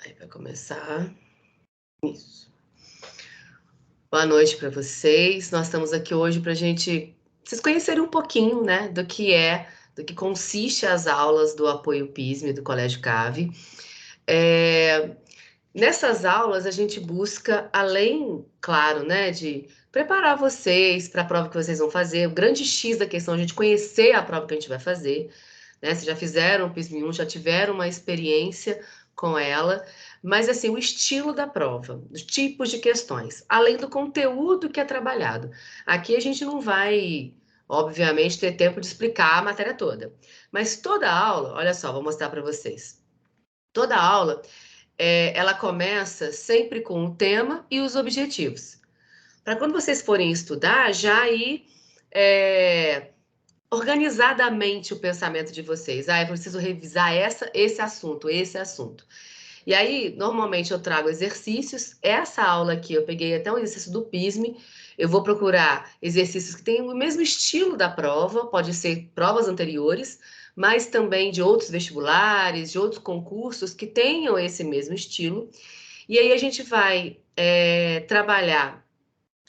Aí vai começar isso. Boa noite para vocês. Nós estamos aqui hoje para vocês conhecerem um pouquinho, né, do que consiste as aulas do Apoio PISM do Colégio CAVE. Nessas aulas a gente busca, além, claro, né, de preparar vocês para a prova que vocês vão fazer. O grande X da questão é a gente conhecer a prova que a gente vai fazer, né? Se já fizeram o PISM 1, já tiveram uma experiência com ela, mas assim, o estilo da prova, os tipos de questões, além do conteúdo que é trabalhado. Aqui a gente não vai, obviamente, ter tempo de explicar a matéria toda, mas toda aula, olha só, vou mostrar para vocês. Toda aula, ela começa sempre com o tema e os objetivos. Para quando vocês forem estudar, já ir organizadamente o pensamento de vocês. Eu preciso revisar esse assunto, esse assunto. E aí, normalmente eu trago exercícios. Essa aula aqui, eu peguei até um exercício do PISM. Eu vou procurar exercícios que tenham o mesmo estilo da prova, pode ser provas anteriores, mas também de outros vestibulares, de outros concursos que tenham esse mesmo estilo. E aí a gente vai trabalhar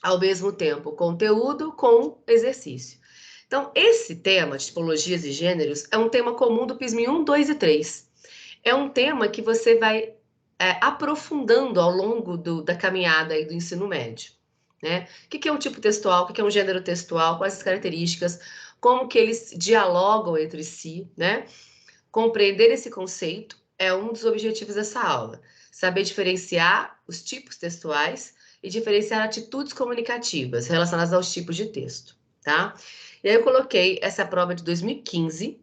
ao mesmo tempo conteúdo com exercício. Então, esse tema de tipologias e gêneros é um tema comum do PISM 1, 2 e 3. É um tema que você vai aprofundando ao longo da caminhada aí do ensino médio. Né? O que é um tipo textual? O que é um gênero textual? Quais as características? Como que eles dialogam entre si? Né? Compreender esse conceito é um dos objetivos dessa aula. Saber diferenciar os tipos textuais e diferenciar atitudes comunicativas relacionadas aos tipos de texto, tá? E aí eu coloquei essa prova de 2015,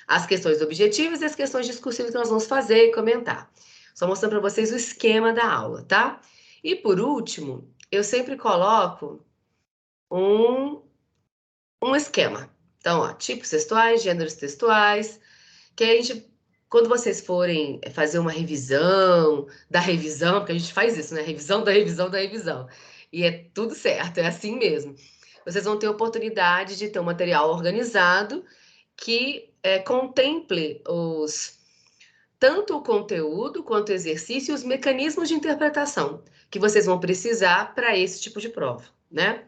as questões objetivas e as questões discursivas que nós vamos fazer e comentar. Só mostrando para vocês o esquema da aula, tá? E por último, eu sempre coloco um esquema. Então, ó, tipos textuais, gêneros textuais, que a gente, quando vocês forem fazer uma revisão da revisão, porque a gente faz isso, né? Revisão da revisão da revisão. E é tudo certo, é assim mesmo. Vocês vão ter oportunidade de ter um material organizado que contemple tanto o conteúdo quanto o exercício e os mecanismos de interpretação que vocês vão precisar para esse tipo de prova, né?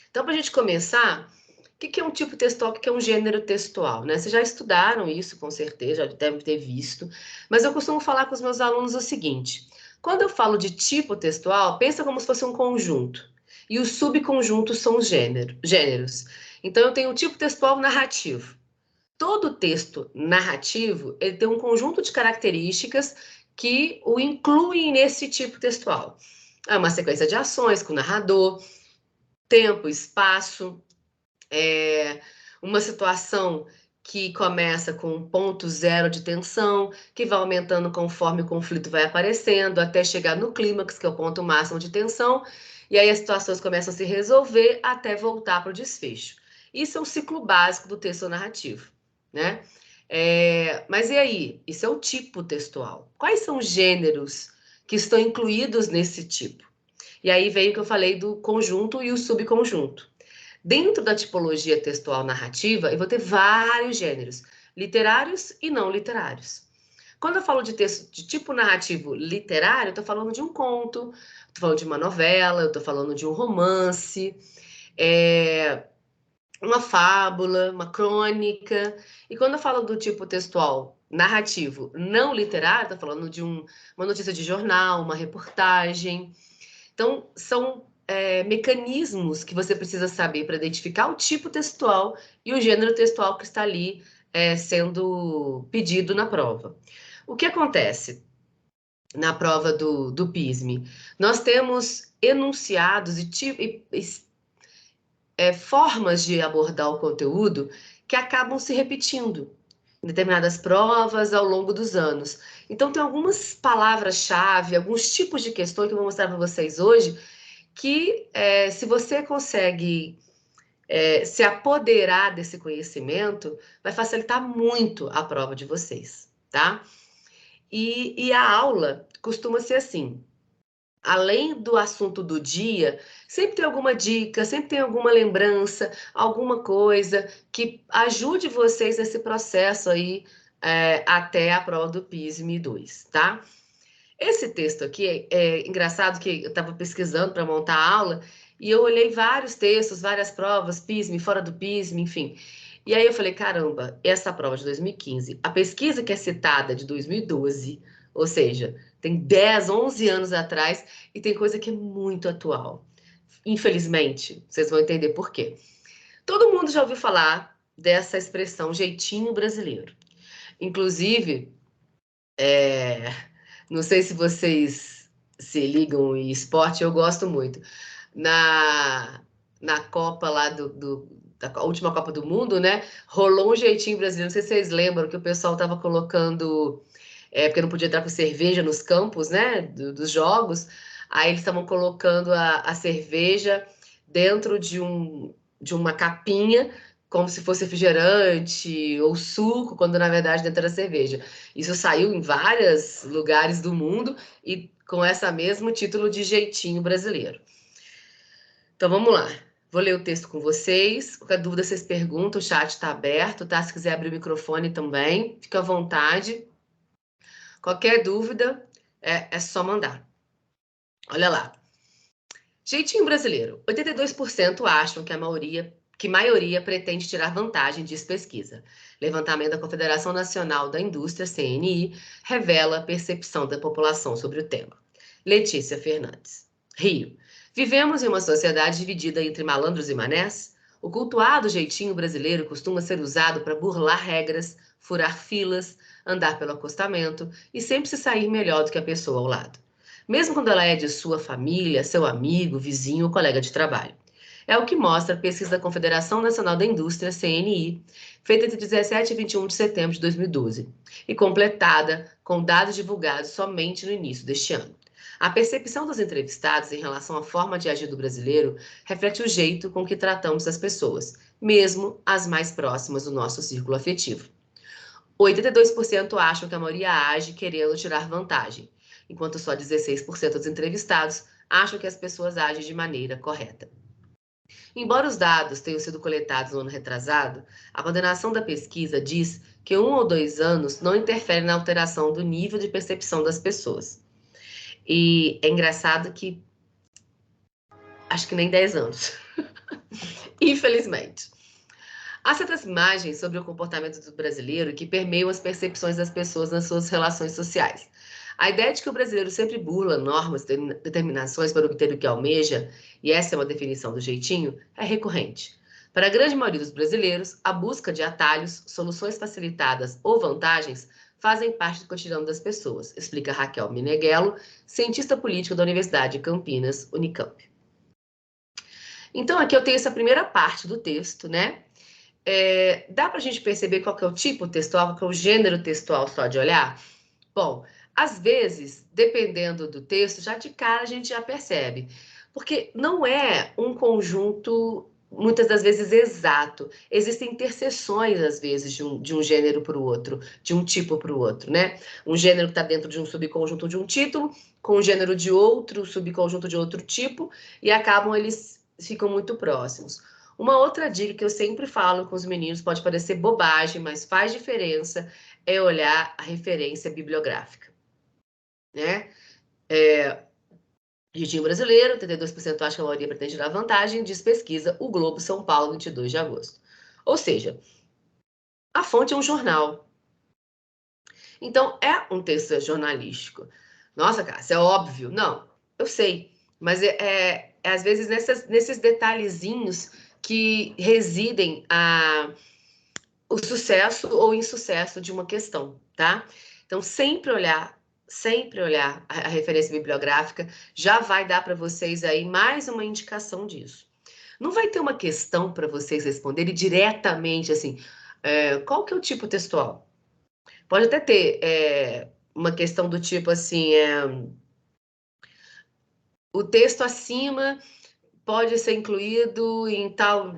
Então, para a gente começar, o que é um tipo textual, o que é um gênero textual, né? Vocês já estudaram isso, com certeza, já devem ter visto, mas eu costumo falar com os meus alunos o seguinte: quando eu falo de tipo textual, pensa como se fosse um conjunto, e os subconjuntos são os gêneros. Então, eu tenho o tipo textual narrativo. Todo texto narrativo, ele tem um conjunto de características que o incluem nesse tipo textual. É uma sequência de ações com o narrador, tempo, espaço, uma situação que começa com um ponto zero de tensão, que vai aumentando conforme o conflito vai aparecendo, até chegar no clímax, que é o ponto máximo de tensão, e aí as situações começam a se resolver até voltar para o desfecho. Isso é um ciclo básico do texto narrativo, né? Mas e aí? Isso é o tipo textual. Quais são os gêneros que estão incluídos nesse tipo? E aí veio o que eu falei do conjunto e o subconjunto. Dentro da tipologia textual narrativa, eu vou ter vários gêneros, literários e não literários. Quando eu falo de texto de tipo narrativo literário, eu estou falando de um conto, estou falando de uma novela, eu estou falando de um romance, uma fábula, uma crônica. E quando eu falo do tipo textual narrativo não literário, estou falando de uma notícia de jornal, uma reportagem. Então, são mecanismos que você precisa saber para identificar o tipo textual e o gênero textual que está ali sendo pedido na prova. O que acontece na prova do PISM? Nós temos enunciados e formas de abordar o conteúdo que acabam se repetindo em determinadas provas ao longo dos anos. Então, tem algumas palavras-chave, alguns tipos de questões que eu vou mostrar para vocês hoje, que se você consegue se apoderar desse conhecimento, vai facilitar muito a prova de vocês, tá? E a aula costuma ser assim: além do assunto do dia, sempre tem alguma dica, sempre tem alguma lembrança, alguma coisa que ajude vocês nesse processo aí até a prova do PISM-2, tá? Esse texto aqui é engraçado que eu estava pesquisando para montar a aula e eu olhei vários textos, várias provas, PISM, fora do PISM, enfim. E aí eu falei, caramba, essa prova de 2015, a pesquisa que é citada de 2012, ou seja, tem 10, 11 anos atrás e tem coisa que é muito atual. Infelizmente, vocês vão entender por quê. Todo mundo já ouviu falar dessa expressão jeitinho brasileiro. Inclusive, não sei se vocês se ligam em esporte, eu gosto muito. Na Copa lá da última Copa do Mundo, né? Rolou um jeitinho brasileiro. Não sei se vocês lembram que o pessoal estava colocando. Porque não podia entrar com cerveja nos campos, né? Dos jogos. Aí eles estavam colocando a cerveja dentro de uma capinha, como se fosse refrigerante ou suco, quando na verdade dentro era cerveja. Isso saiu em vários lugares do mundo e com essa mesmo título de jeitinho brasileiro. Então vamos lá. Vou ler o texto com vocês. Qualquer dúvida vocês perguntam, o chat está aberto, tá? Se quiser abrir o microfone também, fica à vontade. Qualquer dúvida é só mandar. Olha lá. Jeitinho brasileiro. 82% acham que maioria pretende tirar vantagem, diz pesquisa. Levantamento da Confederação Nacional da Indústria, CNI, revela a percepção da população sobre o tema. Letícia Fernandes. Rio. Vivemos em uma sociedade dividida entre malandros e manés? O cultuado jeitinho brasileiro costuma ser usado para burlar regras, furar filas, andar pelo acostamento e sempre se sair melhor do que a pessoa ao lado. Mesmo quando ela é de sua família, seu amigo, vizinho ou colega de trabalho. É o que mostra a pesquisa da Confederação Nacional da Indústria, CNI, feita entre 17 e 21 de setembro de 2012, e completada com dados divulgados somente no início deste ano. A percepção dos entrevistados em relação à forma de agir do brasileiro reflete o jeito com que tratamos as pessoas, mesmo as mais próximas do nosso círculo afetivo. 82% acham que a maioria age querendo tirar vantagem, enquanto só 16% dos entrevistados acham que as pessoas agem de maneira correta. Embora os dados tenham sido coletados no ano retrasado, a coordenação da pesquisa diz que 1 ou 2 anos não interfere na alteração do nível de percepção das pessoas. E é engraçado que acho que nem 10 anos. Infelizmente. Há certas imagens sobre o comportamento do brasileiro que permeiam as percepções das pessoas nas suas relações sociais. A ideia de que o brasileiro sempre burla normas, determinações para obter o que almeja, e essa é uma definição do jeitinho, é recorrente. Para a grande maioria dos brasileiros, a busca de atalhos, soluções facilitadas ou vantagens fazem parte do cotidiano das pessoas, explica Raquel Meneghello, cientista política da Universidade de Campinas, Unicamp. Então, aqui eu tenho essa primeira parte do texto, né? Dá para a gente perceber qual que é o tipo textual, qual que é o gênero textual só de olhar? Bom, às vezes, dependendo do texto, já de cara a gente já percebe. Porque não é um conjunto, muitas das vezes, exato. Existem interseções, às vezes, de um gênero para o outro, de um tipo para o outro, né? Um gênero que está dentro de um subconjunto de um título, com um gênero de outro, subconjunto de outro tipo, e eles ficam muito próximos. Uma outra dica que eu sempre falo com os meninos, pode parecer bobagem, mas faz diferença, é olhar a referência bibliográfica, né? Jeitinho brasileiro, 82% acha que a maioria pretende dar vantagem, diz pesquisa O Globo São Paulo, 22 de agosto. Ou seja, a fonte é um jornal. Então, é um texto jornalístico. Nossa, cara, isso é óbvio. Não, eu sei. Mas às vezes nesses detalhezinhos que residem o sucesso ou insucesso de uma questão, tá? Então, sempre olhar a referência bibliográfica já vai dar para vocês aí mais uma indicação disso. Não vai ter uma questão para vocês responderem diretamente assim, qual que é o tipo textual? Pode até ter uma questão do tipo assim, o texto acima pode ser incluído em tal,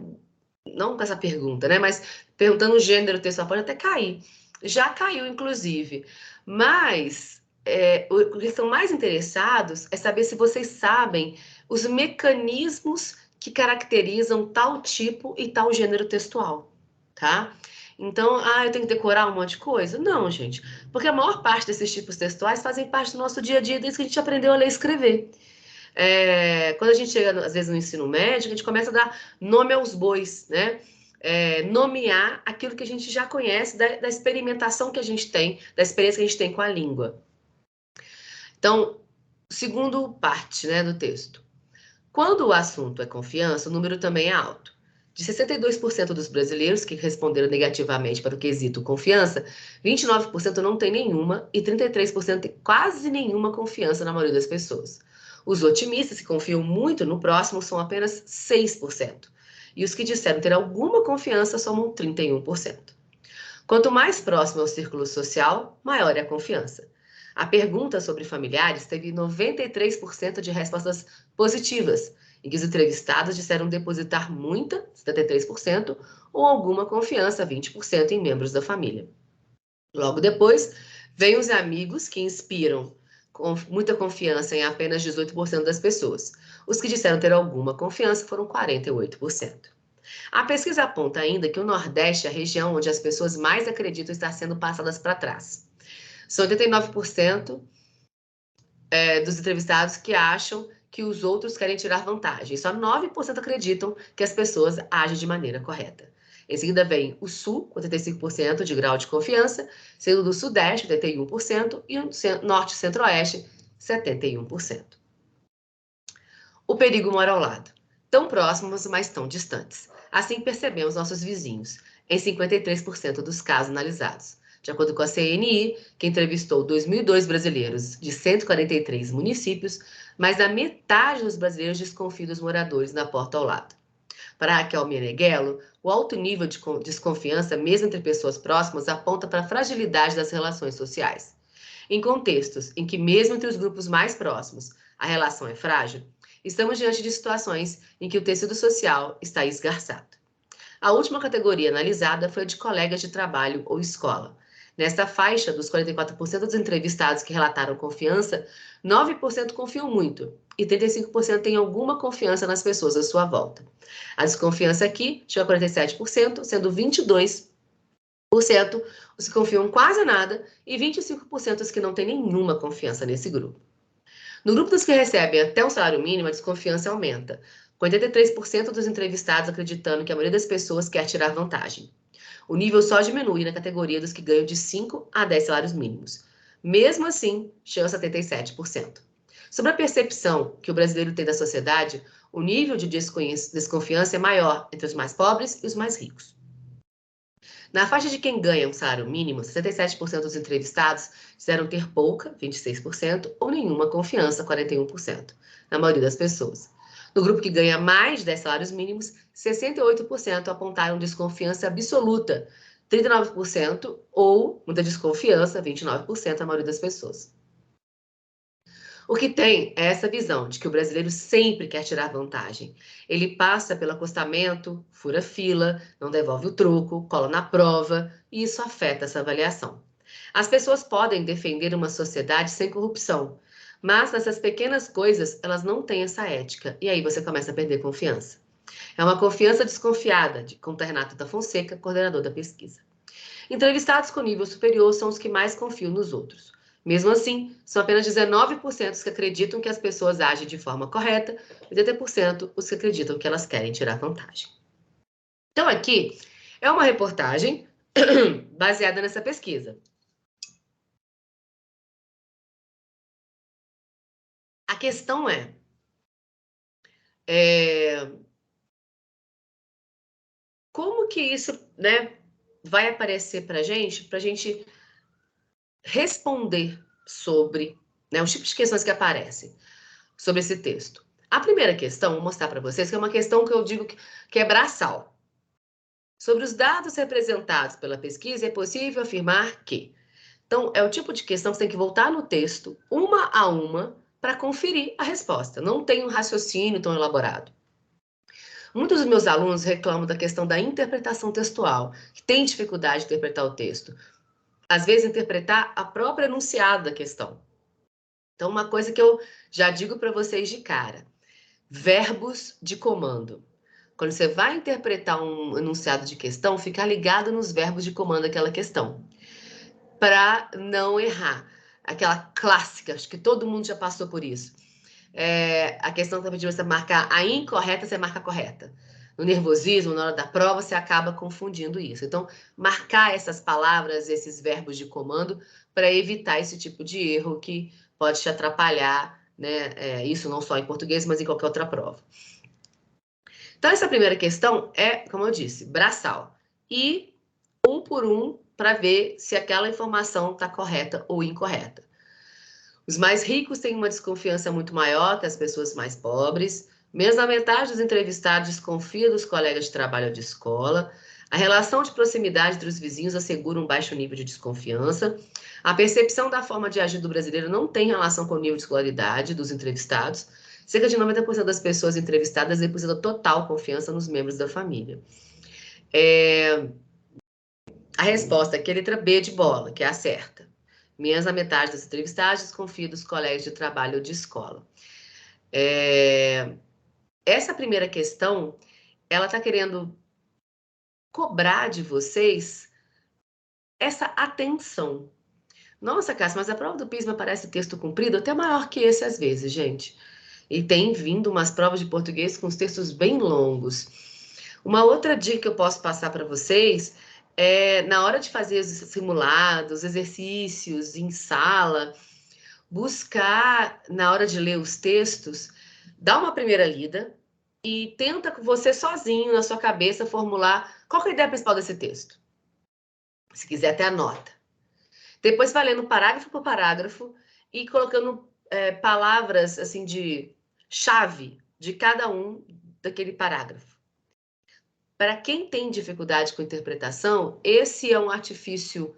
não com essa pergunta, né? Mas perguntando o gênero textual pode até cair. Já caiu, inclusive. Mas o que estão mais interessados é saber se vocês sabem os mecanismos que caracterizam tal tipo e tal gênero textual, tá? Então, eu tenho que decorar um monte de coisa? Não, gente. Porque a maior parte desses tipos textuais fazem parte do nosso dia a dia desde que a gente aprendeu a ler e escrever. Quando a gente chega, às vezes, no ensino médio, a gente começa a dar nome aos bois, né? Nomear aquilo que a gente já conhece, da experimentação que a gente tem, da experiência que a gente tem com a língua. Então, segundo parte, né, do texto. Quando o assunto é confiança, o número também é alto. De 62% dos brasileiros que responderam negativamente para o quesito confiança, 29% não tem nenhuma e 33% tem quase nenhuma confiança na maioria das pessoas. Os otimistas que confiam muito no próximo são apenas 6%. E os que disseram ter alguma confiança somam 31%. Quanto mais próximo ao círculo social, maior é a confiança. A pergunta sobre familiares teve 93% de respostas positivas, em que os entrevistados disseram depositar muita, 73%, ou alguma confiança, 20%, em membros da família. Logo depois, vêm os amigos, que inspiram muita confiança em apenas 18% das pessoas. Os que disseram ter alguma confiança foram 48%. A pesquisa aponta ainda que o Nordeste é a região onde as pessoas mais acreditam estar sendo passadas para trás. São 89% dos entrevistados que acham que os outros querem tirar vantagem. Só 9% acreditam que as pessoas agem de maneira correta. Em seguida vem o Sul, com 85% de grau de confiança, sendo do Sudeste, 81%, e o Norte e Centro-Oeste, 71%. O perigo mora ao lado. Tão próximos, mas tão distantes. Assim percebemos nossos vizinhos, em 53% dos casos analisados. De acordo com a CNI, que entrevistou 2.002 brasileiros de 143 municípios, mais da metade dos brasileiros desconfiam dos moradores na porta ao lado. Para Raquel Meneghello, o alto nível de desconfiança, mesmo entre pessoas próximas, aponta para a fragilidade das relações sociais. Em contextos em que, mesmo entre os grupos mais próximos, a relação é frágil, estamos diante de situações em que o tecido social está esgarçado. A última categoria analisada foi a de colegas de trabalho ou escola. Nesta faixa, dos 44% dos entrevistados que relataram confiança, 9% confiam muito e 35% têm alguma confiança nas pessoas à sua volta. A desconfiança aqui chega a 47%, sendo 22% os que confiam quase nada e 25% os que não têm nenhuma confiança nesse grupo. No grupo dos que recebem até o salário mínimo, a desconfiança aumenta, com 83% dos entrevistados acreditando que a maioria das pessoas quer tirar vantagem. O nível só diminui na categoria dos que ganham de 5 a 10 salários mínimos. Mesmo assim, chega a 77%. Sobre a percepção que o brasileiro tem da sociedade, o nível de desconfiança é maior entre os mais pobres e os mais ricos. Na faixa de quem ganha um salário mínimo, 67% dos entrevistados disseram ter pouca, 26%, ou nenhuma confiança, 41%, na maioria das pessoas. No grupo que ganha mais de 10 salários mínimos, 68% apontaram desconfiança absoluta, 39%, ou muita desconfiança, 29%, na maioria das pessoas. O que tem é essa visão de que o brasileiro sempre quer tirar vantagem. Ele passa pelo acostamento, fura fila, não devolve o troco, cola na prova, e isso afeta essa avaliação. As pessoas podem defender uma sociedade sem corrupção, mas nessas pequenas coisas elas não têm essa ética, e aí você começa a perder confiança. É uma confiança desconfiada, conta Renato da Fonseca, coordenador da pesquisa. Entrevistados com nível superior são os que mais confiam nos outros. Mesmo assim, são apenas 19% os que acreditam que as pessoas agem de forma correta, e 80% os que acreditam que elas querem tirar vantagem. Então, aqui é uma reportagem baseada nessa pesquisa. A questão como que isso, né, vai aparecer para a gente responder sobre, né, os tipos de questões que aparecem sobre esse texto. A primeira questão, vou mostrar para vocês, que é uma questão que eu digo que é braçal. Sobre os dados representados pela pesquisa, é possível afirmar que. Então, é o tipo de questão que você tem que voltar no texto, uma a uma, para conferir a resposta. Não tem um raciocínio tão elaborado. Muitos dos meus alunos reclamam da questão da interpretação textual, que tem dificuldade de interpretar o texto. Às vezes, interpretar a própria enunciado da questão. Então, uma coisa que eu já digo para vocês de cara: verbos de comando. quando você vai interpretar um enunciado de questão, ficar ligado nos verbos de comando daquela questão, para não errar. Aquela clássica, acho que todo mundo já passou por isso. A questão está pedindo você marcar a incorreta, você marca a correta. No nervosismo, na hora da prova, você acaba confundindo isso. Então, marcar essas palavras, esses verbos de comando, para evitar esse tipo de erro que pode te atrapalhar, né? Isso não só em português, mas em qualquer outra prova. Então, essa primeira questão é, como eu disse, braçal. E um por um, para ver se aquela informação está correta ou incorreta. Os mais ricos têm uma desconfiança muito maior que as pessoas mais pobres. Menos da metade dos entrevistados desconfia dos colegas de trabalho ou de escola. A relação de proximidade entre os vizinhos assegura um baixo nível de desconfiança. A percepção da forma de agir do brasileiro não tem relação com o nível de escolaridade dos entrevistados. Cerca de 90% das pessoas entrevistadas depositam total confiança nos membros da família. A resposta aqui é a letra B de bola, que é a certa. Menos da metade dos entrevistados desconfia dos colegas de trabalho ou de escola. Essa primeira questão, ela está querendo cobrar de vocês essa atenção. Nossa, Cássia, mas a prova do PISMA parece texto comprido, até maior que esse às vezes, gente. E tem vindo umas provas de português com os textos bem longos. Uma outra dica que eu posso passar para vocês é, na hora de fazer os simulados, exercícios em sala, buscar, na hora de ler os textos, dar uma primeira lida e tenta você sozinho, na sua cabeça, formular qual é a ideia principal desse texto. Se quiser, até anota. Depois vai lendo parágrafo por parágrafo e colocando palavras assim de chave de cada um daquele parágrafo. Para quem tem dificuldade com interpretação, esse é um artifício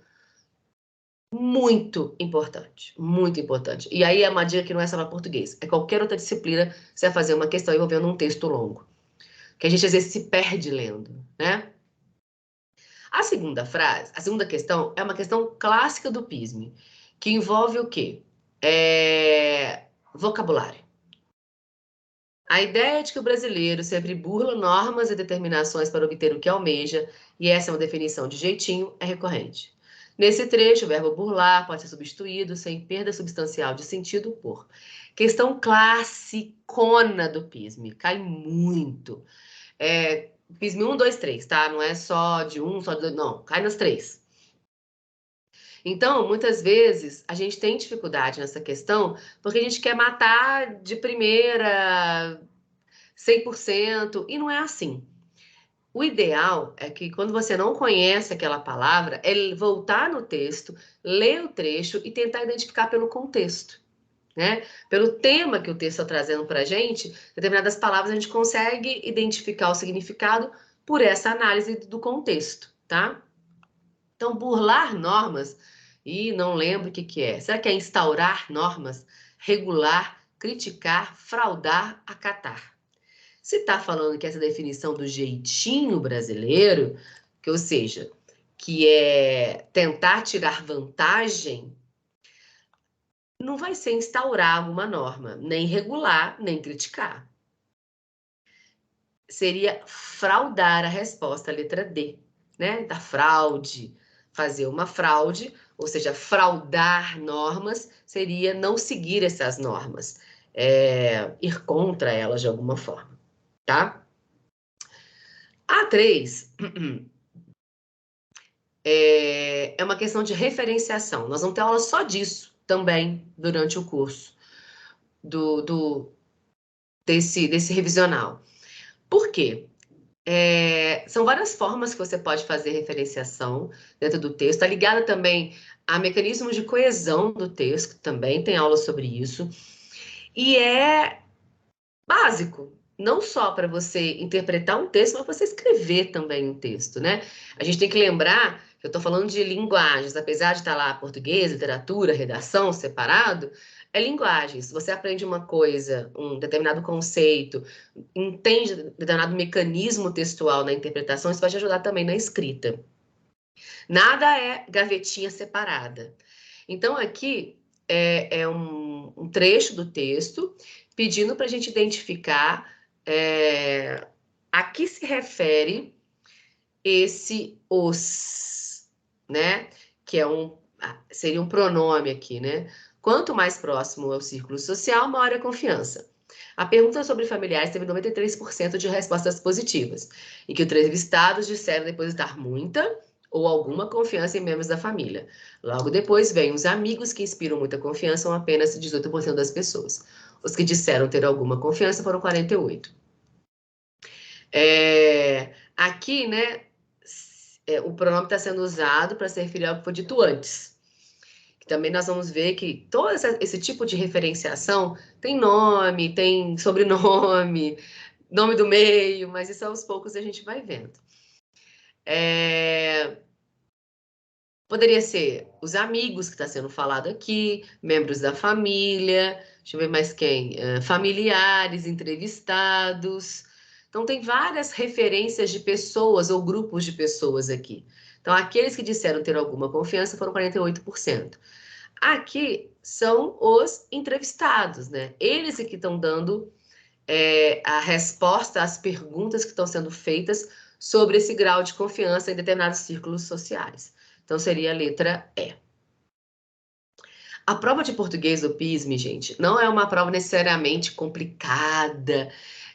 muito importante, muito importante. E aí é uma dica que não é só para português, é qualquer outra disciplina, você vai fazer uma questão envolvendo um texto longo, que a gente às vezes se perde lendo, né? A segunda frase, a segunda questão é uma questão clássica do PISME, que envolve o quê? Vocabulário. A ideia é de que o brasileiro sempre burla normas e determinações para obter o que almeja, e essa é uma definição de jeitinho, é recorrente. Nesse trecho, o verbo burlar pode ser substituído, sem perda substancial de sentido, por questão classicona do PISME, cai muito. PISME 1, 2, 3, tá? Não é só de um, só de dois, não, cai nas três. Então, muitas vezes, a gente tem dificuldade nessa questão porque a gente quer matar de primeira 100%, e não é assim. O ideal é que quando você não conhece aquela palavra, é voltar no texto, ler o trecho e tentar identificar pelo contexto, né? Pelo tema que o texto está trazendo para a gente, determinadas palavras a gente consegue identificar o significado por essa análise do contexto, tá? Então, burlar normas, e não lembro o que é. Será que é instaurar normas, regular, criticar, fraudar, acatar? Se está falando que essa definição do jeitinho brasileiro, ou seja, que é tentar tirar vantagem, não vai ser instaurar alguma norma, nem regular, nem criticar. Seria fraudar a resposta, a letra D, né? Da fraude. Fazer uma fraude, ou seja, fraudar normas, seria não seguir essas normas, ir contra elas de alguma forma, tá? A 3 é uma questão de referenciação. Nós vamos ter aula só disso também durante o curso desse revisional. Por quê? São várias formas que você pode fazer referenciação dentro do texto. Está ligada também a mecanismos de coesão do texto, também tem aula sobre isso. E é básico, não só para você interpretar um texto, mas para você escrever também um texto, né? A gente tem que lembrar que eu estou falando de linguagens, apesar de estar lá português, literatura, redação separado, é linguagem. Se você aprende uma coisa, um determinado conceito, entende determinado mecanismo textual na interpretação, isso vai te ajudar também na escrita. Nada é gavetinha separada. Então, aqui é um trecho do texto pedindo para a gente identificar A que se refere esse os, né? Que é seria um pronome aqui, né? Quanto mais próximo é o círculo social, maior é a confiança. A pergunta sobre familiares teve 93% de respostas positivas, e que os entrevistados disseram depositar muita ou alguma confiança em membros da família. Logo depois vem os amigos, que inspiram muita confiança, são apenas 18% das pessoas. Os que disseram ter alguma confiança foram 48%. Aqui, né, o pronome está sendo usado para se referir ao que foi dito antes. Também nós vamos ver que todo esse tipo de referenciação tem nome, tem sobrenome, nome do meio, mas isso aos poucos a gente vai vendo. Poderia ser os amigos que está sendo falado aqui, membros da família, deixa eu ver mais quem, familiares, entrevistados. Então, tem várias referências de pessoas ou grupos de pessoas aqui. Então, aqueles que disseram ter alguma confiança foram 48%. Aqui são os entrevistados, né? Eles que estão dando a resposta às perguntas que estão sendo feitas sobre esse grau de confiança em determinados círculos sociais. Então, seria a letra E. A prova de português do PISM, gente, não é uma prova necessariamente complicada.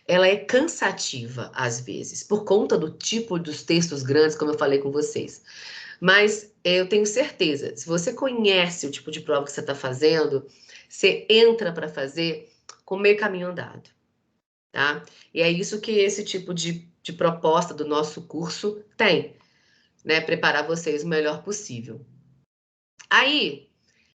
Ela é cansativa, às vezes, por conta do tipo dos textos grandes, como eu falei com vocês. Mas eu tenho certeza, se você conhece o tipo de prova que você está fazendo, você entra para fazer com meio caminho andado, tá? E é isso que esse tipo de proposta do nosso curso tem, né? Preparar vocês o melhor possível. Aí,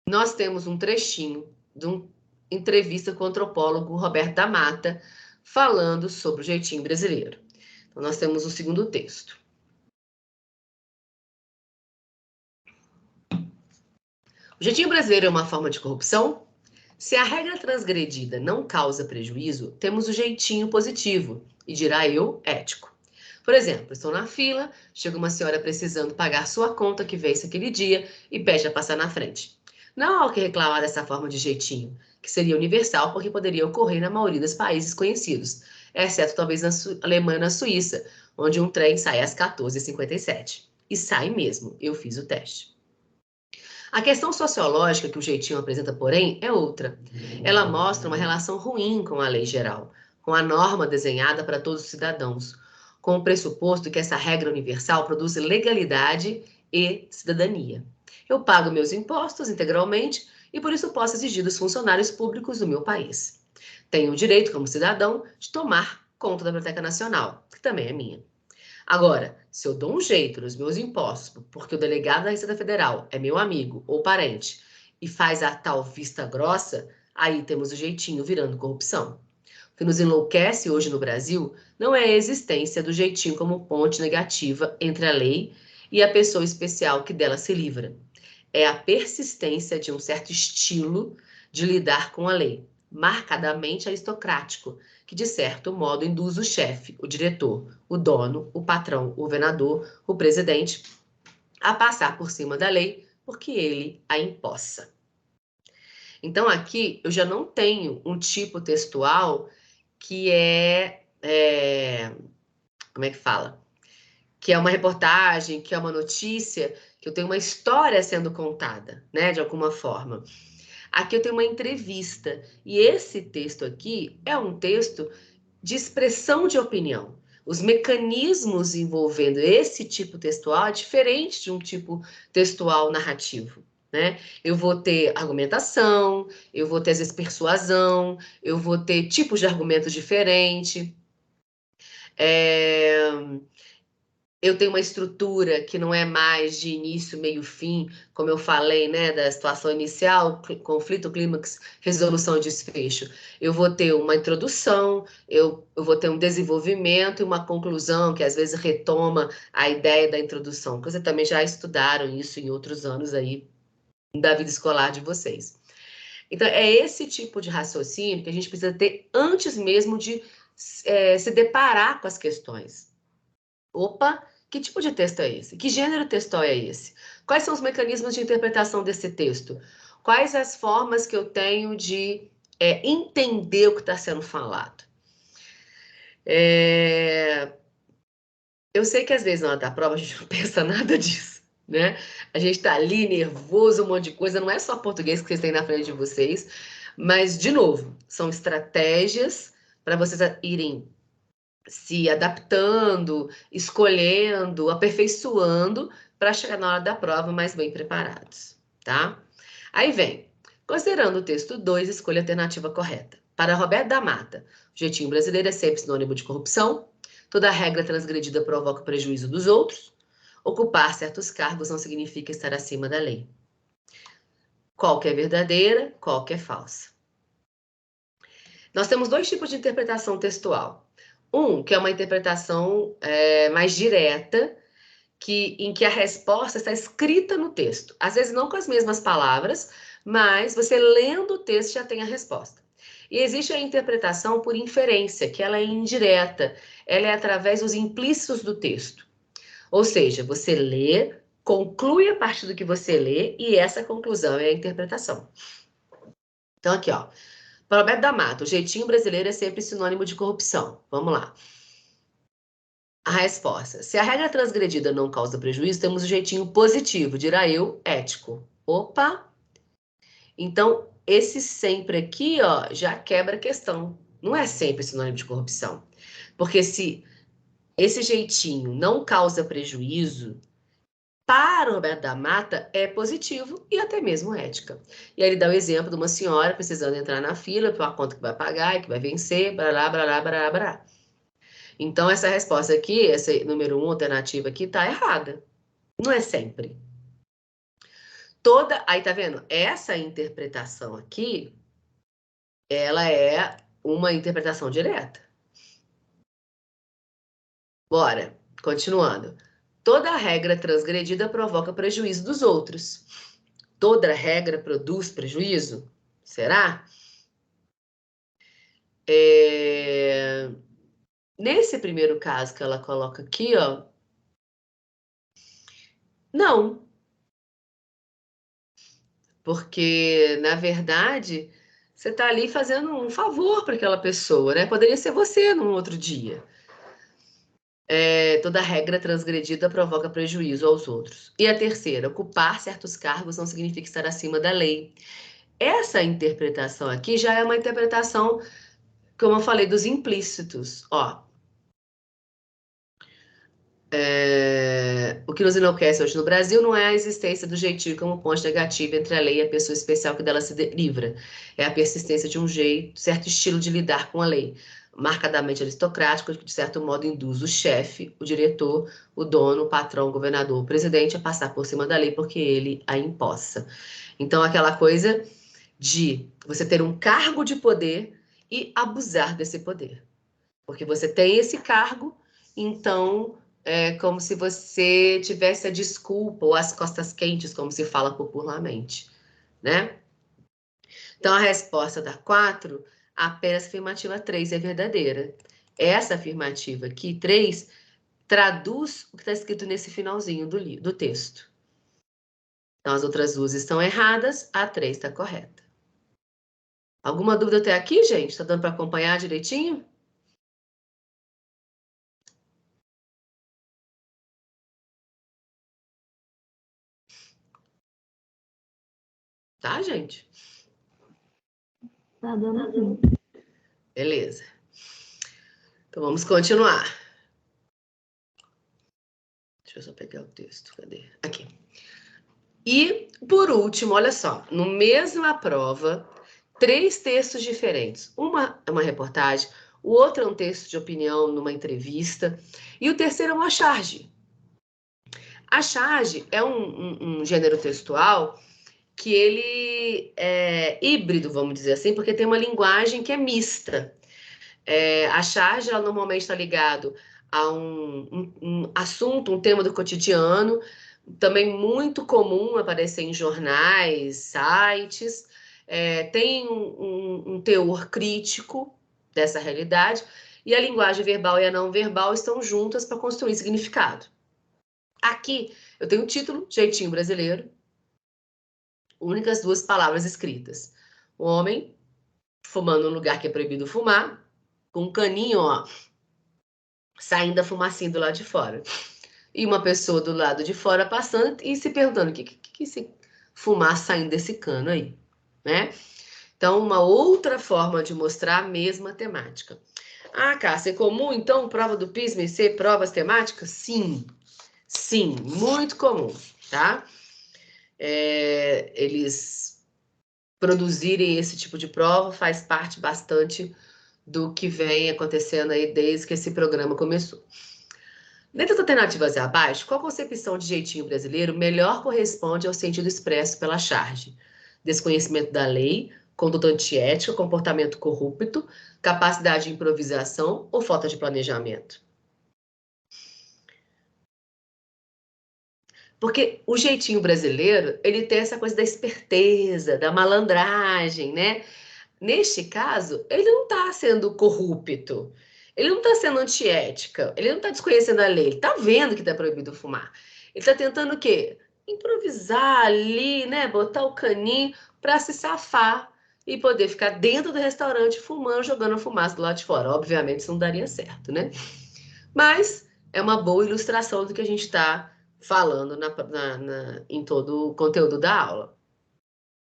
nós temos um trechinho de uma entrevista com o antropólogo Roberto da Mata, falando sobre o jeitinho brasileiro. Então, nós temos o segundo texto. O jeitinho brasileiro é uma forma de corrupção? Se a regra transgredida não causa prejuízo, temos o jeitinho positivo, e dirá eu, ético. Por exemplo, estou na fila, chega uma senhora precisando pagar sua conta que vence aquele dia e pede a passar na frente. Não há o que reclamar dessa forma de jeitinho, que seria universal porque poderia ocorrer na maioria dos países conhecidos, exceto talvez na Alemanha e na Suíça, onde um trem sai às 14h57. E sai mesmo, eu fiz o teste. A questão sociológica que o jeitinho apresenta, porém, é outra. Ela mostra uma relação ruim com a lei geral, com a norma desenhada para todos os cidadãos, com o pressuposto que essa regra universal produz legalidade e cidadania. Eu pago meus impostos integralmente e por isso posso exigir dos funcionários públicos do meu país. Tenho o direito, como cidadão, de tomar conta da Biblioteca Nacional, que também é minha. Agora, se eu dou um jeito nos meus impostos, porque o delegado da Receita Federal é meu amigo ou parente e faz a tal vista grossa, aí temos o jeitinho virando corrupção. O que nos enlouquece hoje no Brasil não é a existência do jeitinho como ponte negativa entre a lei e a pessoa especial que dela se livra. É a persistência de um certo estilo de lidar com a lei, marcadamente aristocrático, que de certo modo induz o chefe, o diretor, o dono, o patrão, o governador, o presidente a passar por cima da lei porque ele a impossa. Então aqui eu já não tenho um tipo textual que como é que fala? Que é uma reportagem, que é uma notícia, que eu tenho uma história sendo contada, né, de alguma forma. Aqui eu tenho uma entrevista, e esse texto aqui é um texto de expressão de opinião. Os mecanismos envolvendo esse tipo textual é diferente de um tipo textual narrativo, né? Eu vou ter argumentação, eu vou ter, às vezes, persuasão, eu vou ter tipos de argumentos diferentes. Eu tenho uma estrutura que não é mais de início, meio, fim, como eu falei, né, da situação inicial, conflito, clímax, resolução e desfecho. Eu vou ter uma introdução, eu vou ter um desenvolvimento e uma conclusão, que às vezes retoma a ideia da introdução, que vocês também já estudaram isso em outros anos aí da vida escolar de vocês. Então, é esse tipo de raciocínio que a gente precisa ter antes mesmo de se deparar com as questões. Opa, que tipo de texto é esse? Que gênero textual é esse? Quais são os mecanismos de interpretação desse texto? Quais as formas que eu tenho de entender o que está sendo falado? Eu sei que às vezes na hora da prova a gente não pensa nada disso, né? A gente tá ali nervoso, um monte de coisa, não é só português que vocês têm na frente de vocês, mas, de novo, são estratégias para vocês irem se adaptando, escolhendo, aperfeiçoando para chegar na hora da prova mais bem preparados, tá? Aí vem, considerando o texto 2, escolha a alternativa correta. Para Roberto da Mata, o jeitinho brasileiro é sempre sinônimo de corrupção, toda regra transgredida provoca o prejuízo dos outros, ocupar certos cargos não significa estar acima da lei. Qual que é verdadeira, qual que é falsa? Nós temos dois tipos de interpretação textual. Um, que é uma interpretação mais direta, em que a resposta está escrita no texto. Às vezes não com as mesmas palavras, mas você lendo o texto já tem a resposta. E existe a interpretação por inferência, que ela é indireta. Ela é através dos implícitos do texto. Ou seja, você lê, conclui a partir do que você lê, e essa conclusão é a interpretação. Então, aqui, ó. Roberto da Mata, o jeitinho brasileiro é sempre sinônimo de corrupção. Vamos lá. A resposta. Se a regra transgredida não causa prejuízo, temos o jeitinho positivo, dirá eu, ético. Opa! Então, esse sempre aqui, ó, já quebra a questão. Não é sempre sinônimo de corrupção. Porque se esse jeitinho não causa prejuízo, para o Roberto da Mata é positivo e até mesmo ética. E aí ele dá o exemplo de uma senhora precisando entrar na fila para uma conta que vai pagar e que vai vencer, barará, barará, barará, barará. Então, essa resposta aqui, essa número 1, alternativa aqui, tá errada. Não é sempre. Aí tá vendo? Essa interpretação aqui, ela é uma interpretação direta. Bora, continuando. Toda regra transgredida provoca prejuízo dos outros. Toda regra produz prejuízo? Será? Nesse primeiro caso que ela coloca aqui, ó, não. Porque, na verdade, você está ali fazendo um favor para aquela pessoa, né? Poderia ser você num outro dia. Toda regra transgredida provoca prejuízo aos outros. E a terceira, ocupar certos cargos não significa estar acima da lei. Essa interpretação aqui já é uma interpretação, como eu falei, dos implícitos. Ó, o que nos enlouquece hoje no Brasil não é a existência do jeitinho como ponte negativa entre a lei e a pessoa especial que dela se livra. É a persistência de um certo estilo de lidar com a lei, marcadamente aristocrático, que de certo modo induz o chefe, o diretor, o dono, o patrão, o governador, o presidente a passar por cima da lei porque ele a impossa. Então, aquela coisa de você ter um cargo de poder e abusar desse poder. Porque você tem esse cargo, então é como se você tivesse a desculpa ou as costas quentes, como se fala popularmente, né? Então, a resposta da 4, apenas a afirmativa 3 é verdadeira. Essa afirmativa aqui, 3, traduz o que está escrito nesse finalzinho do texto. Então, as outras duas estão erradas, a 3 está correta. Alguma dúvida até aqui, gente? Está dando para acompanhar direitinho? Tá, gente? Tá dando sim. Beleza. Então, vamos continuar. Deixa eu só pegar o texto. Cadê? Aqui. E, por último, olha só. No mesma prova, 3 textos diferentes. Uma é uma reportagem, o outro é um texto de opinião numa entrevista, e o terceiro é uma charge. A charge é um gênero textual que ele é híbrido, vamos dizer assim, porque tem uma linguagem que é mista. A charge, ela normalmente está ligado a um assunto, um tema do cotidiano, também muito comum aparecer em jornais, sites, tem um teor crítico dessa realidade, e a linguagem verbal e a não verbal estão juntas para construir significado. Aqui eu tenho o título, Jeitinho Brasileiro, únicas 2 palavras escritas. O homem fumando no lugar que é proibido fumar, com um caninho, ó, saindo a fumacinha do lado de fora. E uma pessoa do lado de fora passando e se perguntando, o que esse fumaça saindo desse cano aí, né? Então, uma outra forma de mostrar a mesma temática. Ah, Cássia, é comum, então, prova do PISM ser provas temáticas? Sim, sim, muito comum, tá? Eles produzirem esse tipo de prova faz parte bastante do que vem acontecendo aí desde que esse programa começou. Dentre as alternativas abaixo, qual concepção de jeitinho brasileiro melhor corresponde ao sentido expresso pela charge? Desconhecimento da lei, conduta antiética, comportamento corrupto, capacidade de improvisação ou falta de planejamento? Porque o jeitinho brasileiro, ele tem essa coisa da esperteza, da malandragem, né? Neste caso, ele não está sendo corrupto, ele não está sendo antiética, ele não está desconhecendo a lei, ele está vendo que está proibido fumar. Ele está tentando o quê? Improvisar ali, né? Botar o caninho para se safar e poder ficar dentro do restaurante fumando, jogando fumaça do lado de fora. Obviamente, isso não daria certo, né? Mas é uma boa ilustração do que a gente está falando em todo o conteúdo da aula.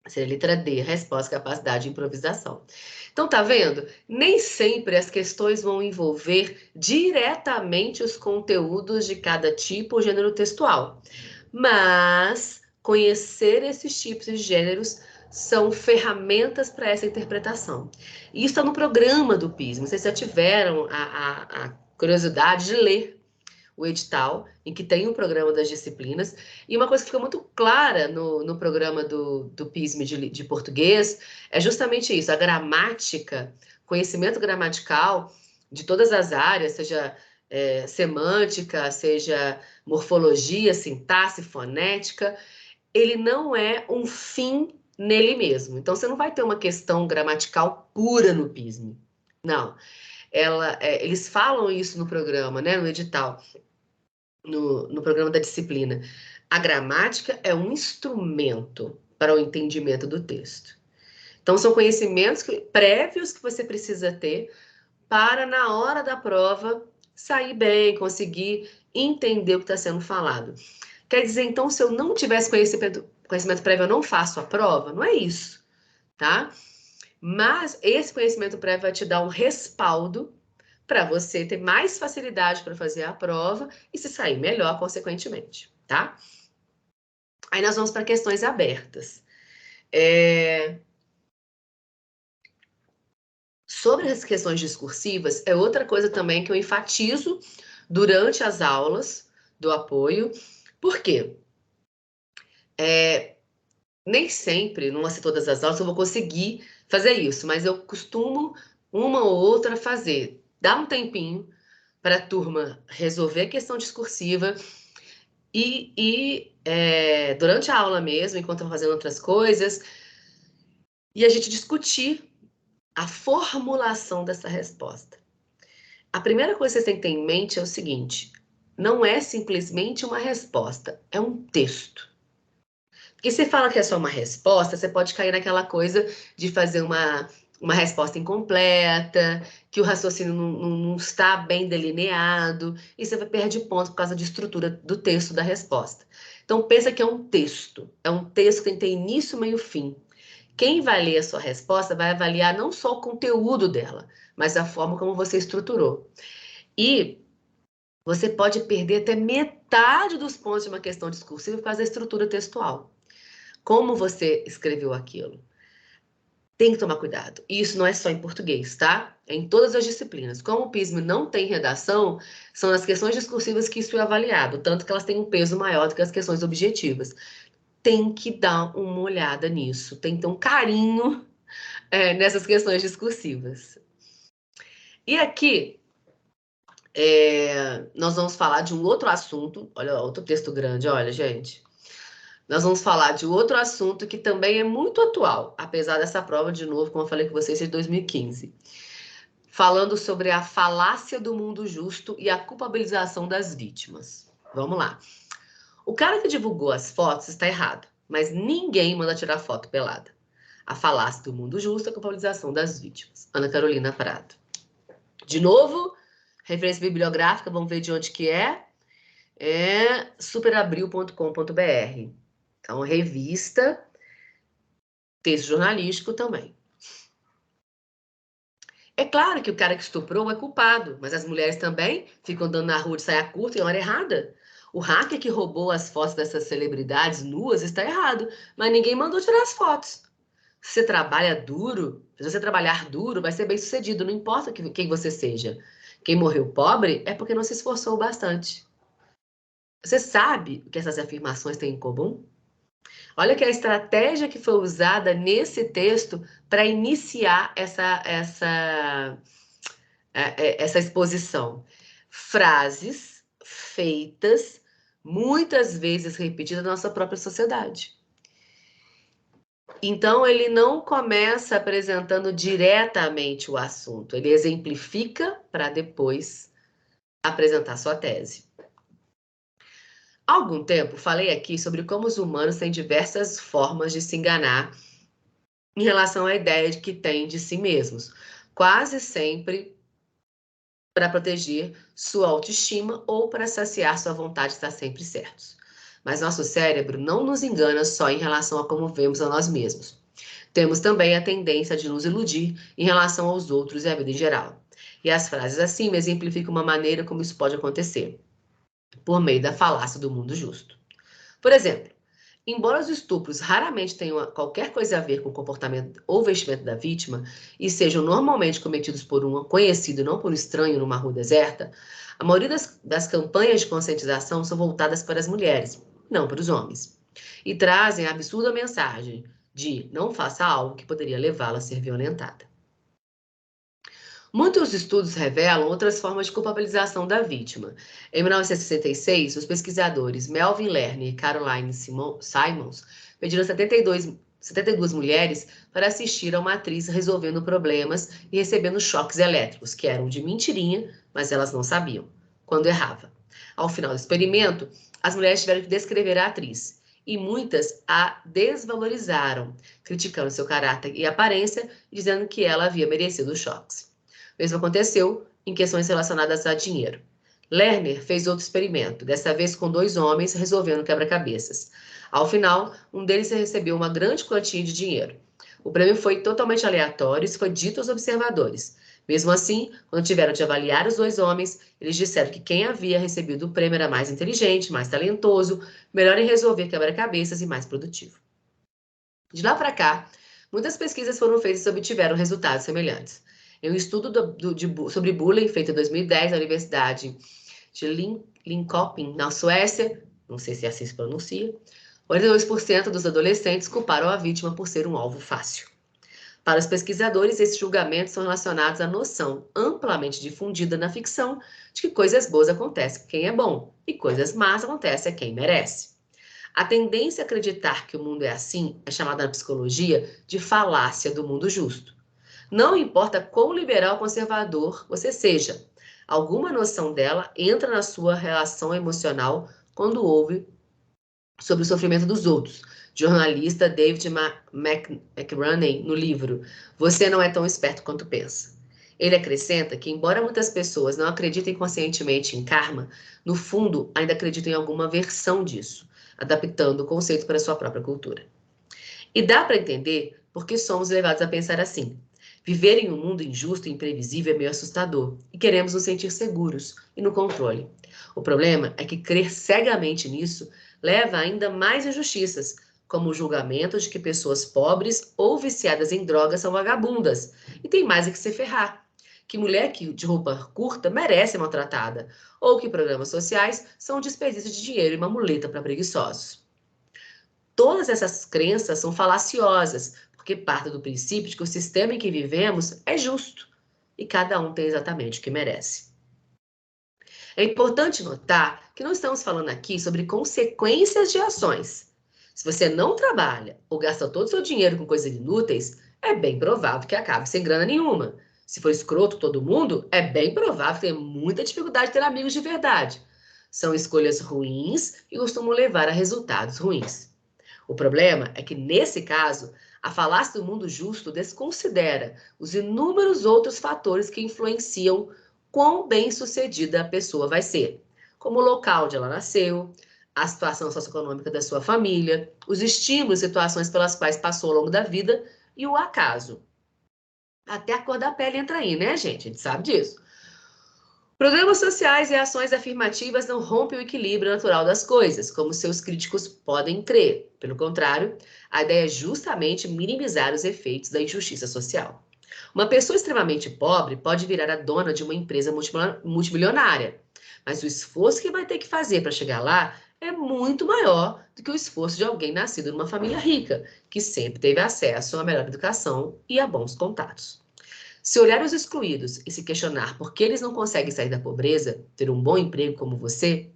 Seria letra D, resposta, capacidade de improvisação. Então, tá vendo? Nem sempre as questões vão envolver diretamente os conteúdos de cada tipo ou gênero textual. Mas conhecer esses tipos de gêneros são ferramentas para essa interpretação. E isso está no programa do PIS. Vocês já tiveram a curiosidade de ler o edital, em que tem o programa das disciplinas, e uma coisa que fica muito clara no programa do PISM de português é justamente isso, a gramática, conhecimento gramatical de todas as áreas, seja semântica, seja morfologia, sintaxe, fonética, ele não é um fim nele mesmo. Então, você não vai ter uma questão gramatical pura no PISM. Não. Eles falam isso no programa, né, no edital, no programa da disciplina. A gramática é um instrumento para o entendimento do texto. Então, são conhecimentos prévios que você precisa ter para, na hora da prova, sair bem, conseguir entender o que está sendo falado. Quer dizer, então, se eu não tivesse conhecimento prévio, eu não faço a prova? Não é isso, tá? Mas esse conhecimento prévio vai te dar um respaldo para você ter mais facilidade para fazer a prova e se sair melhor, consequentemente, tá? Aí nós vamos para questões abertas. Sobre as questões discursivas, é outra coisa também que eu enfatizo durante as aulas do apoio. Por quê? Nem sempre, não vai ser todas as aulas, eu vou conseguir fazer isso, mas eu costumo, uma ou outra, fazer. Dá um tempinho para a turma resolver a questão discursiva durante a aula mesmo, enquanto eu fazendo outras coisas, e a gente discutir a formulação dessa resposta. A primeira coisa que vocês têm que ter em mente é o seguinte: não é simplesmente uma resposta, é um texto. Porque se fala que é só uma resposta, você pode cair naquela coisa de fazer uma resposta incompleta, que o raciocínio não está bem delineado, e você perde ponto por causa de estrutura do texto da resposta. Então, pensa que é um texto que tem que ter início, meio e fim. Quem vai ler a sua resposta vai avaliar não só o conteúdo dela, mas a forma como você estruturou. E você pode perder até metade dos pontos de uma questão discursiva por causa da estrutura textual. Como você escreveu aquilo? Tem que tomar cuidado. E isso não é só em português, tá? É em todas as disciplinas. Como o PISM não tem redação, são as questões discursivas que isso é avaliado, tanto que elas têm um peso maior do que as questões objetivas. Tem que dar uma olhada nisso, tem que ter um carinho nessas questões discursivas. E aqui, nós vamos falar de um outro assunto. Olha, outro texto grande, olha, gente. Nós vamos falar de outro assunto que também é muito atual, apesar dessa prova, de novo, como eu falei com vocês, de 2015. Falando sobre a falácia do mundo justo e a culpabilização das vítimas. Vamos lá. O cara que divulgou as fotos está errado, mas ninguém manda tirar foto pelada. A falácia do mundo justo e a culpabilização das vítimas. Ana Carolina Prado. De novo, Referência bibliográfica, vamos ver de onde que é. É superabril.com.br. Então, revista, texto jornalístico também. É claro que o cara que estuprou é culpado, mas as mulheres também ficam andando na rua de saia curta em hora errada. O hacker que roubou as fotos dessas celebridades nuas está errado, mas ninguém mandou tirar as fotos. Se você trabalha duro, se você trabalhar duro, vai ser bem sucedido, não importa quem você seja. Quem morreu pobre é porque não se esforçou bastante. Você sabe o que essas afirmações têm em comum? Olha que a estratégia que foi usada nesse texto para iniciar essa exposição. Frases feitas, muitas vezes repetidas na nossa própria sociedade. Então, ele não começa apresentando diretamente o assunto, ele exemplifica para depois apresentar sua tese. Há algum tempo, falei aqui sobre como os humanos têm diversas formas de se enganar em relação à ideia de que têm de si mesmos, quase sempre para proteger sua autoestima ou para saciar sua vontade de estar sempre certos. Mas nosso cérebro não nos engana só em relação a como vemos a nós mesmos. Temos também a tendência de nos iludir em relação aos outros e à vida em geral. E as frases assim me exemplificam uma maneira como isso pode acontecer, por meio da falácia do mundo justo. Por exemplo, embora os estupros raramente tenham qualquer coisa a ver com o comportamento ou vestimento da vítima e sejam normalmente cometidos por um conhecido e não por um estranho numa rua deserta, a maioria das campanhas de conscientização são voltadas para as mulheres, não para os homens, e trazem a absurda mensagem de não faça algo que poderia levá-la a ser violentada. Muitos estudos revelam outras formas de culpabilização da vítima. Em 1966, os pesquisadores Melvin Lerner e Caroline Simons pediram 72 mulheres para assistir a uma atriz resolvendo problemas e recebendo choques elétricos, que eram de mentirinha, mas elas não sabiam, quando errava. Ao final do experimento, as mulheres tiveram que descrever a atriz, e muitas a desvalorizaram, criticando seu caráter e aparência, dizendo que ela havia merecido os choques. O mesmo aconteceu em questões relacionadas a dinheiro. Lerner fez outro experimento, dessa vez com 2 homens resolvendo quebra-cabeças. Ao final, um deles recebeu uma grande quantia de dinheiro. O prêmio foi totalmente aleatório e foi dito aos observadores. Mesmo assim, quando tiveram de avaliar os 2 homens, eles disseram que quem havia recebido o prêmio era mais inteligente, mais talentoso, melhor em resolver quebra-cabeças e mais produtivo. De lá para cá, muitas pesquisas foram feitas e obtiveram resultados semelhantes. Em um estudo sobre bullying feito em 2010 na Universidade de Linköping, na Suécia, não sei se assim se pronuncia, 82% dos adolescentes culparam a vítima por ser um alvo fácil. Para os pesquisadores, esses julgamentos são relacionados à noção amplamente difundida na ficção de que coisas boas acontecem com quem é bom e coisas más acontecem a quem merece. A tendência a acreditar que o mundo é assim é chamada na psicologia de falácia do mundo justo. Não importa quão liberal ou conservador você seja, alguma noção dela entra na sua relação emocional quando ouve sobre o sofrimento dos outros. Jornalista David McRaney, no livro Você Não É Tão Esperto Quanto Pensa. Ele acrescenta que, embora muitas pessoas não acreditem conscientemente em karma, no fundo ainda acreditam em alguma versão disso, adaptando o conceito para a sua própria cultura. E dá para entender por que somos levados a pensar assim. Viver em um mundo injusto e imprevisível é meio assustador e queremos nos sentir seguros e no controle. O problema é que crer cegamente nisso leva a ainda mais injustiças, como o julgamento de que pessoas pobres ou viciadas em drogas são vagabundas e tem mais é que se ferrar. Que mulher de roupa curta merece ser maltratada, ou que programas sociais são um desperdício de dinheiro e uma muleta para preguiçosos. Todas essas crenças são falaciosas, porque partem do princípio de que o sistema em que vivemos é justo e cada um tem exatamente o que merece. É importante notar que não estamos falando aqui sobre consequências de ações. Se você não trabalha ou gasta todo o seu dinheiro com coisas inúteis, é bem provável que acabe sem grana nenhuma. Se for escroto todo mundo, é bem provável que tenha muita dificuldade de ter amigos de verdade. São escolhas ruins e costumam levar a resultados ruins. O problema é que, nesse caso, a falácia do mundo justo desconsidera os inúmeros outros fatores que influenciam quão bem-sucedida a pessoa vai ser, como o local onde ela nasceu, a situação socioeconômica da sua família, os estímulos e situações pelas quais passou ao longo da vida e o acaso. Até a cor da pele entra aí, né, gente? A gente sabe disso. Programas sociais e ações afirmativas não rompem o equilíbrio natural das coisas, como seus críticos podem crer. Pelo contrário, a ideia é justamente minimizar os efeitos da injustiça social. Uma pessoa extremamente pobre pode virar a dona de uma empresa multimilionária, mas o esforço que vai ter que fazer para chegar lá é muito maior do que o esforço de alguém nascido numa família rica, que sempre teve acesso a melhor educação e a bons contatos. Se olhar os excluídos e se questionar por que eles não conseguem sair da pobreza, ter um bom emprego como você,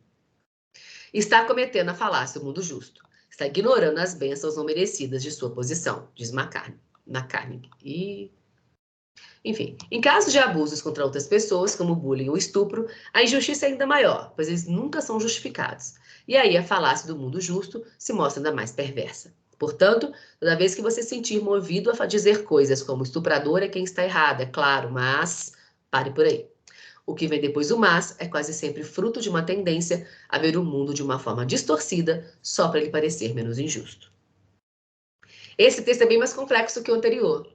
está cometendo a falácia do mundo justo. Está ignorando as bênçãos não merecidas de sua posição, diz McCartney. Enfim, em caso de abusos contra outras pessoas, como bullying ou estupro, a injustiça é ainda maior, pois eles nunca são justificados. E aí a falácia do mundo justo se mostra ainda mais perversa. Portanto, toda vez que você se sentir movido a dizer coisas como estuprador é quem está errado, é claro, mas pare por aí. O que vem depois do mas é quase sempre fruto de uma tendência a ver o mundo de uma forma distorcida só para ele parecer menos injusto. Esse texto é bem mais complexo que o anterior,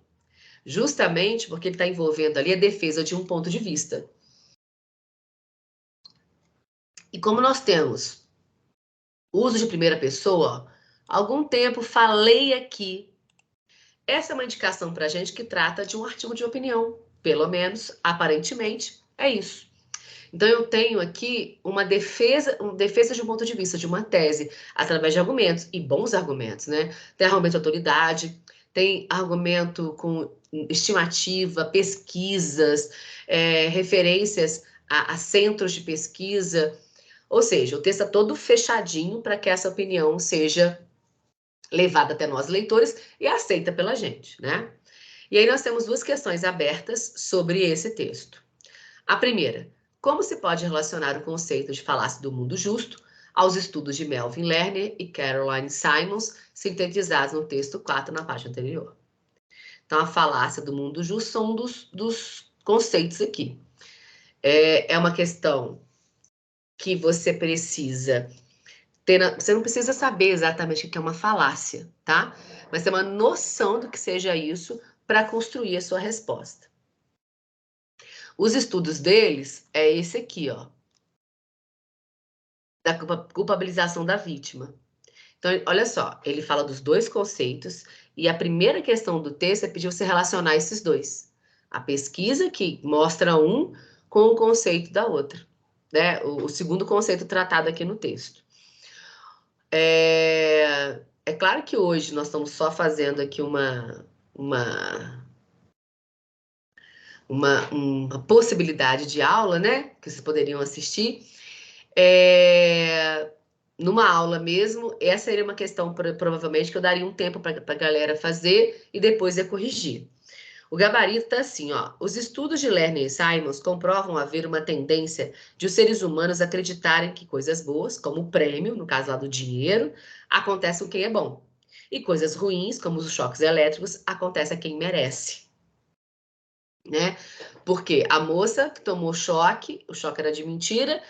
justamente porque ele está envolvendo ali a defesa de um ponto de vista. E como nós temos uso de primeira pessoa, há algum tempo falei aqui. Essa é uma indicação para a gente que trata de um artigo de opinião. Pelo menos, aparentemente, é isso. Então, eu tenho aqui uma defesa de um ponto de vista, de uma tese, através de argumentos, e bons argumentos, né? Tem argumento de autoridade, tem argumento com estimativa, pesquisas, referências a centros de pesquisa. Ou seja, o texto está todo fechadinho para que essa opinião seja levada até nós, leitores, e aceita pela gente, né? E aí nós temos duas questões abertas sobre esse texto. A primeira, como se pode relacionar o conceito de falácia do mundo justo aos estudos de Melvin Lerner e Caroline Simons, sintetizados no texto 4 na página anterior? Então, a falácia do mundo justo são um dos conceitos aqui. É uma questão que você precisa ter, você não precisa saber exatamente o que é uma falácia, tá? Mas ter uma noção do que seja isso para construir a sua resposta. Os estudos deles é esse aqui, ó, da culpabilização da vítima. Então, olha só, ele fala dos dois conceitos e a primeira questão do texto é pedir você relacionar esses dois. A pesquisa que mostra um com o conceito da outra, né? O segundo conceito tratado aqui no texto. É claro que hoje nós estamos só fazendo aqui uma possibilidade de aula, né? Que vocês poderiam assistir. Numa aula mesmo, essa seria uma questão, provavelmente, que eu daria um tempo para a galera fazer e depois ia corrigir. O gabarito está assim, ó. Os estudos de Lerner e Simons comprovam haver uma tendência de os seres humanos acreditarem que coisas boas, como o prêmio, no caso lá do dinheiro, acontecem com quem é bom. E coisas ruins, como os choques elétricos, acontecem a quem merece. Né? Porque a moça que tomou choque, o choque era de mentira,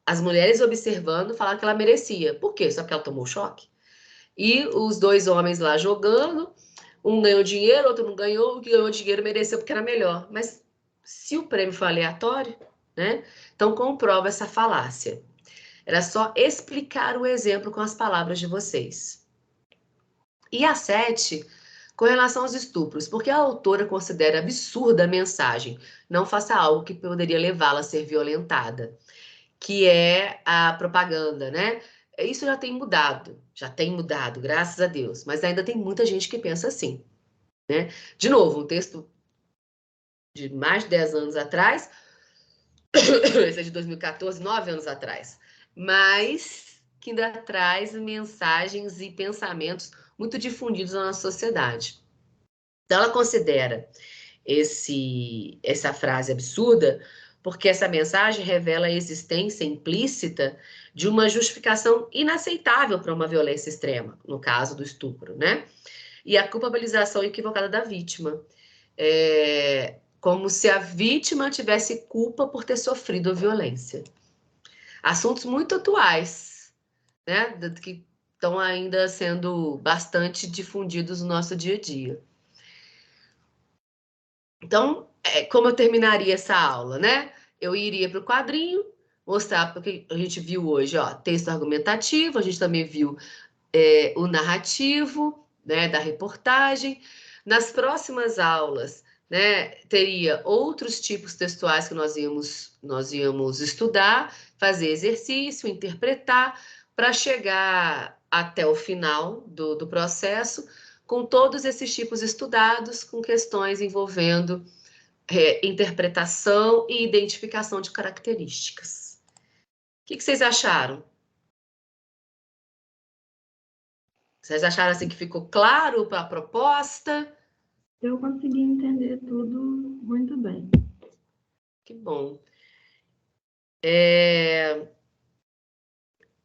as mulheres observando falaram que ela merecia. Por quê? Só porque ela tomou choque. E os dois homens lá jogando, um ganhou dinheiro, outro não ganhou, o que ganhou dinheiro mereceu porque era melhor. Mas se o prêmio foi aleatório, né? Então comprova essa falácia. Era só explicar o exemplo com as palavras de vocês. E a 7, com relação aos estupros, porque a autora considera absurda a mensagem, não faça algo que poderia levá-la a ser violentada, que é a propaganda, né? Isso já tem mudado, graças a Deus, mas ainda tem muita gente que pensa assim, né? De novo, um texto de mais de 10 anos atrás, esse é de 2014, 9 anos atrás, mas que ainda traz mensagens e pensamentos muito difundidos na nossa sociedade. Então, ela considera essa frase absurda porque essa mensagem revela a existência implícita de uma justificação inaceitável para uma violência extrema, no caso do estupro, né? E a culpabilização equivocada da vítima. como se a vítima tivesse culpa por ter sofrido a violência. Assuntos muito atuais, né, que estão ainda sendo bastante difundidos no nosso dia a dia. Então, como eu terminaria essa aula, né? Eu iria para o quadrinho, mostrar, porque a gente viu hoje, ó, texto argumentativo, a gente também viu o narrativo, né, da reportagem. Nas próximas aulas, né, teria outros tipos textuais que nós íamos estudar, fazer exercício, interpretar, para chegar até o final do processo, com todos esses tipos estudados, com questões envolvendo interpretação e identificação de características. O que vocês acharam? Vocês acharam assim que ficou claro para a proposta? Eu consegui entender tudo muito bem. Que bom.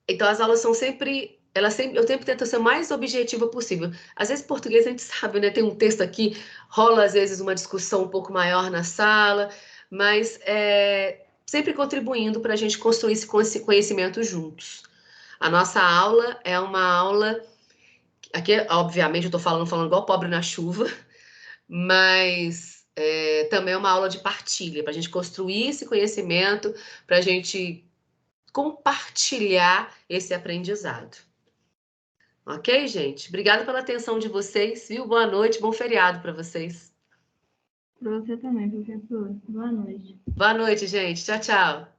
Então, as aulas são sempre... eu sempre tento ser o mais objetiva possível. Às vezes, português, a gente sabe, né? Tem um texto aqui, rola, às vezes, uma discussão um pouco maior na sala, mas sempre contribuindo para a gente construir esse conhecimento juntos. A nossa aula é uma aula... Aqui, obviamente, eu estou falando igual pobre na chuva, mas também é uma aula de partilha, para a gente construir esse conhecimento, para a gente compartilhar esse aprendizado. Ok, gente? Obrigada pela atenção de vocês, viu? Boa noite, bom feriado para vocês. Para você também, professor. Boa noite. Boa noite, gente. Tchau, tchau.